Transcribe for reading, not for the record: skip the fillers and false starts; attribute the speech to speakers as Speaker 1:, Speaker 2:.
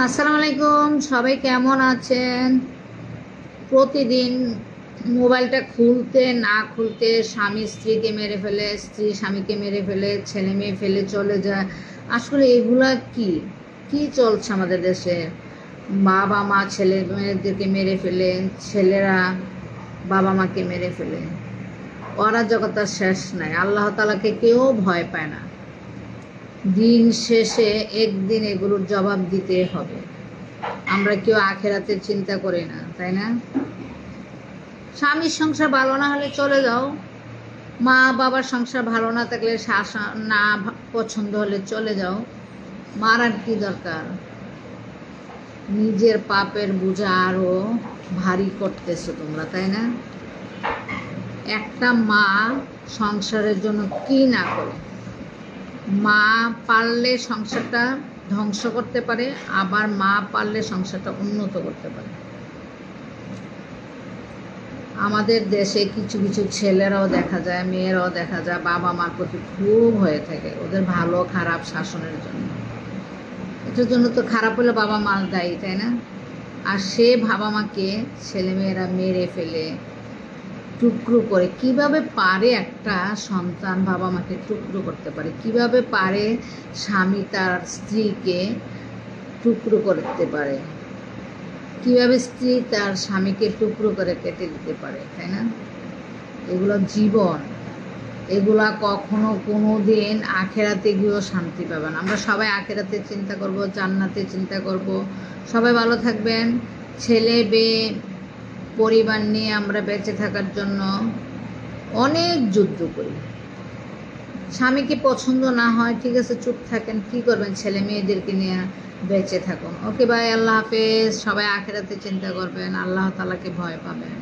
Speaker 1: আসসালামু আলাইকুম, সবাই কেমন আছেন? প্রতিদিন মোবাইলটা খুলতে না খুলতে স্বামী স্ত্রীকে মেরে ফেলে, স্ত্রী স্বামীকে মেরে ফেলে, ছেলে মেয়ে ফেলে চলে যায়। আসলে এগুলা কি কি চলছে আমাদের দেশে? বাবা মা ছেলে মেয়েদেরকে মেরে ফেলে, ছেলেরা বাবা মাকে মেরে ফেলে। অরাজকতার শেষ নাই। আল্লাহ তাআলাকে কেউ ভয় পায় না। দিন শেষে একদিন এগুলোর জবাব দিতে হবে। আমরা কেউ আখেরাতের চিন্তা করি না, তাই না? স্বামীর সংসার ভালো না হলে চলে যাও, মা বাবার সংসার ভালো না থাকলে না পছন্দ হলে চলে যাও। মারার কি দরকার? নিজের পাপের বোঝা আরো ভারী করতেছো তোমরা, তাই না? একটা মা সংসারের জন্য কি না করে। মা পারলে সংসারটা ধ্বংস করতে পারে, আবার মা পারলে সংসারটা উন্নত করতে পারে। আমাদের দেশে কিছু কিছু ছেলেরাও দেখা যায়, মেয়েরাও দেখা যায় বাবা মার প্রতি খুব হয়ে থাকে, ওদের ভালো খারাপ শাসনের জন্য। এটার জন্য তো খারাপ হলে বাবা মা দায়ী, তাই না? আর সে বাবা মাকে ছেলেমেয়েরা মেরে ফেলে, টুকরো করে। কিভাবে পারে একটা সন্তান বাবা মাকে টুকরো করতে পারে? কিভাবে পারে স্বামী তার স্ত্রীকে টুকরো করতে পারে? কিভাবে স্ত্রী তার স্বামীকে টুকরো করে কেটে দিতে পারে, তাই না? এগুলো জীবন, এগুলা কখনো কোনো দিন আখেরাতে গিয়েও শান্তি পাবে না। আমরা সবাই আখেরাতে চিন্তা করব, জান্নাতে চিন্তা করব। সবাই ভালো থাকবেন। ছেলে মেয়ে পরিবার নিয়ে আমরা বেঁচে থাকার জন্য অনেক যুদ্ধ করি। স্বামীকে পছন্দ না হয়, ঠিক আছে, চুপ থাকেন, কি করবেন? ছেলে মেয়েদেরকে নিয়ে বেঁচে থাকুন। ওকে, বাই, আল্লাহ হাফেজ। সবাই আখেরাতে চিন্তা করবেন, আল্লাহ তাআলাকে ভয় পাবেন।